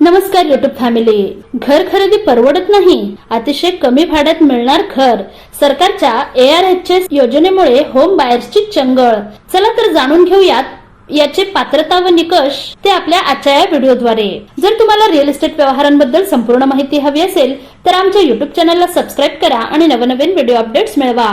नमस्कार YouTube family. घर खरेदी परवडत नाही, अतिशय कमी भाड्यात मिळणार घर. सरकारच्या ARHS योजनेमुळे होम बायर्सची चंगळ. चला तर जाणून घेऊयात याचे पात्रता व निकष ते आपल्या आजच्या या व्हिडिओद्वारे. जर तुम्हाला रिअल इस्टेट व्यवहारांबद्दल संपूर्ण माहिती हवी असेल तर आमच्या युट्यूब चॅनलला सबस्क्राईब करा आणि नवनवीन व्हिडिओ अपडेट्स मिळवा.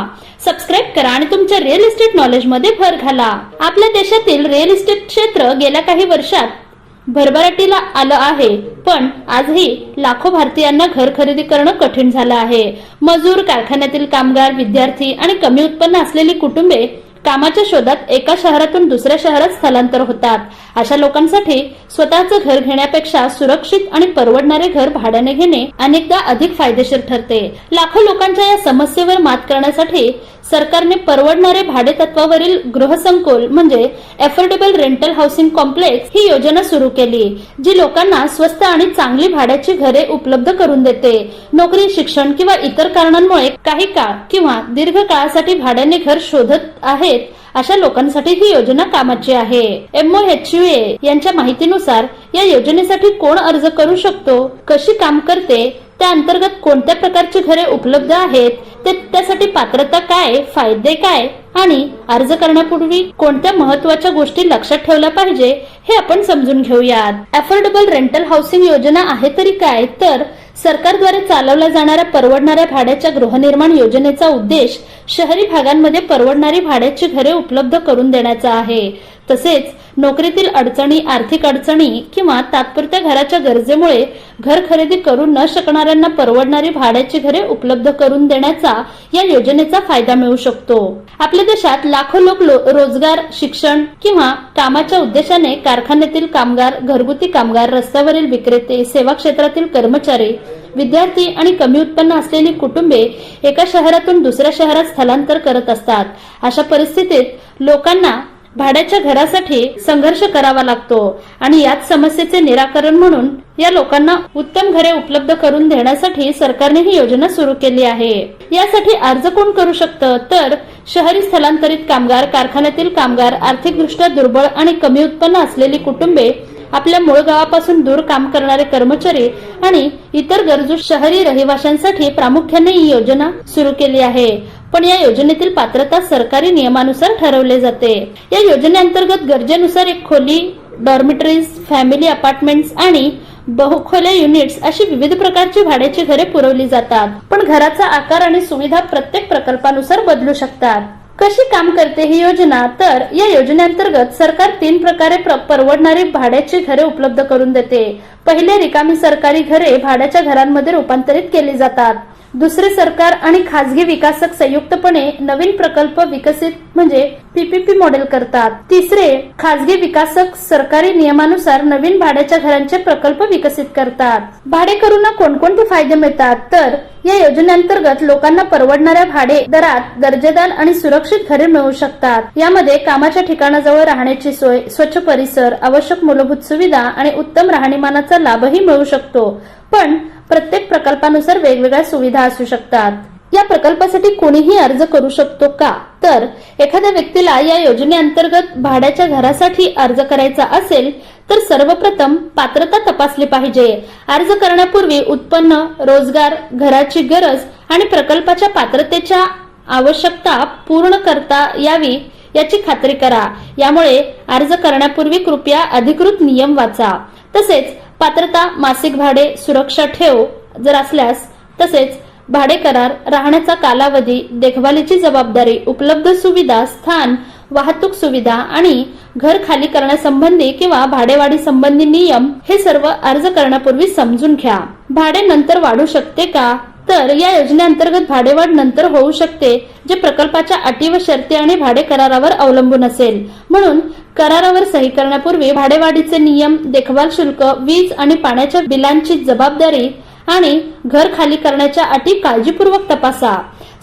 सबस्क्राईब करा आणि तुमच्या रिअल इस्टेट नॉलेज मध्ये भर घाला. आपल्या देशातील रिअल इस्टेट क्षेत्र गेल्या काही वर्षात भरभराटीला आलं आहे, पण आजही लाखो भारतीयांना घर खरेदी करणं कठीण झालं आहे. मजूर, कारखान्यातील कामगार, विद्यार्थी आणि कमी उत्पन्न असलेली कुटुंबे कामाच्या शोधात एका शहरातून दुसऱ्या शहरात स्थलांतर होतात. अशा लोकांसाठी स्वतःचं घर घेण्यापेक्षा सुरक्षित आणि परवडणारे घर भाड्याने घेणे अनेकदा अधिक फायदेशीर ठरते. लाखो लोकांच्या या समस्येवर मात करण्यासाठी सरकारने परवडणारे भाडे तत्वावरील गृहसंकुल म्हणजे अफोर्डेबल रेंटल हाऊसिंग कॉम्प्लेक्स ही योजना सुरू केली, जी लोकांना स्वस्त आणि चांगली भाड्याची घरे उपलब्ध करून देते. नोकरी, शिक्षण किंवा इतर कारणांमुळे काही काळ किंवा दीर्घ काळासाठी भाड्याने घर शोधत आहेत अशा लोकांसाठी ही योजना कामाची आहे. MOHUA यांच्या माहितीनुसार या योजनेसाठी कोण अर्ज करू शकतो, कशी काम करते, त्या अंतर्गत कोणत्या प्रकारची घरे उपलब्ध आहेत, त्यासाठी पात्रता काय, फायदे काय आणि अर्ज करण्यापूर्वी कोणत्या महत्वाच्या गोष्टी लक्षात ठेवल्या पाहिजे हे आपण समजून घेऊयात. अफोर्डेबल रेंटल हाऊसिंग योजना आहे तरी काय, तर सरकारद्वारे चालवल्या जाणाऱ्या परवडणाऱ्या भाड्याच्या गृहनिर्माण योजनेचा उद्देश शहरी भागांमध्ये परवडणारी भाड्याची घरे उपलब्ध करून देण्याचा आहे. तसेच नोकरीतील अडचणी, आर्थिक अडचणी किंवा तात्पुरत्या घराच्या गरजेमुळे घर खरेदी करू न शकणाऱ्यांना परवडणारी भाड्याची घरे उपलब्ध करून देण्याचा या योजनेचा फायदा मिळू शकतो. आपल्या देशात लाखो लोक रोजगार, शिक्षण किंवा कामाच्या उद्देशाने कारखान्यातील कामगार, घरगुती कामगार, रस्त्यावरील विक्रेते, सेवा क्षेत्रातील कर्मचारी, विद्यार्थी आणि कमी उत्पन्न असलेली कुटुंबे एका शहरातून दुसऱ्या शहरात स्थलांतर करत असतात. अशा परिस्थितीत लोकांना भाड्याच्या घरासाठी संघर्ष करावा लागतो आणि याच समस्येचे निराकरण म्हणून या लोकांना उत्तम घरे उपलब्ध करून देण्यासाठी सरकारने ही योजना सुरू केली आहे. यासाठी अर्ज कोण करू शकतं, तर शहरी स्थलांतरित कामगार, कारखान्यातील कामगार, आर्थिकदृष्ट्या दुर्बळ आणि कमी उत्पन्न असलेली कुटुंबे, आपल्या मूळ गावापासून दूर काम करणारे कर्मचारी आणि इतर गरजू शहरी रहिवाशांसाठी प्रामुख्याने ही योजना सुरू केली आहे. पण या योजनेतील पात्रता सरकारी नियमानुसार ठरवले जाते. या योजनेअंतर्गत गरजेनुसार एक खोली, डॉर्मिटरीज, फॅमिली अपार्टमेंट्स आणि बहुखोल्या युनिट्स अशी विविध प्रकारची भाड्याची घरे पुरवली जातात. पण घराचा आकार आणि सुविधा प्रत्येक प्रकल्पानुसार बदलू शकतात. कशी काम करते ही योजना, तर या योजनेअंतर्गत सरकार 3 प्रकारे परवडणारी भाड्याची घरे उपलब्ध करून देते. पहिले, रिकामी सरकारी घरे भाड्याच्या घरांमध्ये रूपांतरित केली जातात. दुसरे, सरकार आणि खासगी विकासक संयुक्तपणे नवीन प्रकल्प विकसित म्हणजे PPP मॉडेल करतात. तिसरे, खासगी विकासक सरकारी नियमानुसार नवीन भाड्याच्या घरांचे प्रकल्प विकसित करतात. भाडेकरूंना कोणकोणते फायदे मिळतात, तर या योजनेअंतर्गत लोकांना परवडणाऱ्या भाडे दरात दर्जेदार आणि सुरक्षित घरे मिळू शकतात. यामध्ये कामाच्या ठिकाणाजवळ राहण्याची सोय, स्वच्छ परिसर, आवश्यक मूलभूत सुविधा आणि उत्तम राहणीमानाचा लाभही मिळू शकतो. पण प्रत्येक प्रकल्पानुसार वेगवेगळ्या सुविधा असू शकतात. या प्रकल्पासाठी कोणीही अर्ज करू शकतो का, तर एखाद्या व्यक्तीला या योजनेअंतर्गत भाड्याच्या घरासाठी अर्ज करायचा असेल तर सर्वप्रथम पात्रता तपासली पाहिजे. अर्ज करण्यापूर्वी उत्पन्न, रोजगार, घराची गरज आणि प्रकल्पाच्या पात्रतेच्या आवश्यकता पूर्ण करता यावी याची खात्री करा. यामुळे अर्ज करण्यापूर्वी कृपया अधिकृत नियम वाचा. तसेच पात्रता, मासिक भाडे, सुरक्षा ठेव जर असल्यास, तसेच भाडे करार, राहण्याचा कालावधी, देखभालीची जबाबदारी, उपलब्ध सुविधा, स्थान, वाहतूक सुविधा आणि घर खाली करण्यासंबंधी किंवा भाडेवाढी संबंधी नियम हे सर्व अर्ज करण्यापूर्वी समजून घ्या. भाडे नंतर वाढू शकते का, तर या योजनेअंतर्गत भाडेवाढ नंतर होऊ शकते, जे प्रकल्पाच्या अटी व शर्ती आणि भाडे करारावर अवलंबून असेल. म्हणून करारावर सही करण्यापूर्वी भाडेवाढीचे नियम, देखभाल शुल्क, वीज आणि पाण्याच्या बिलांची जबाबदारी आणि घर खाली करण्याच्या अटी काळजीपूर्वक तपासा.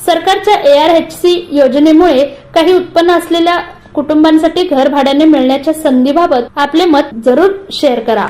सरकारच्या ARHC योजनेमुळे काही उत्पन्न असलेल्या कुटुंबांसाठी घर भाड्याने मिळण्याच्या संधीबाबत आपले मत जरूर शेअर करा.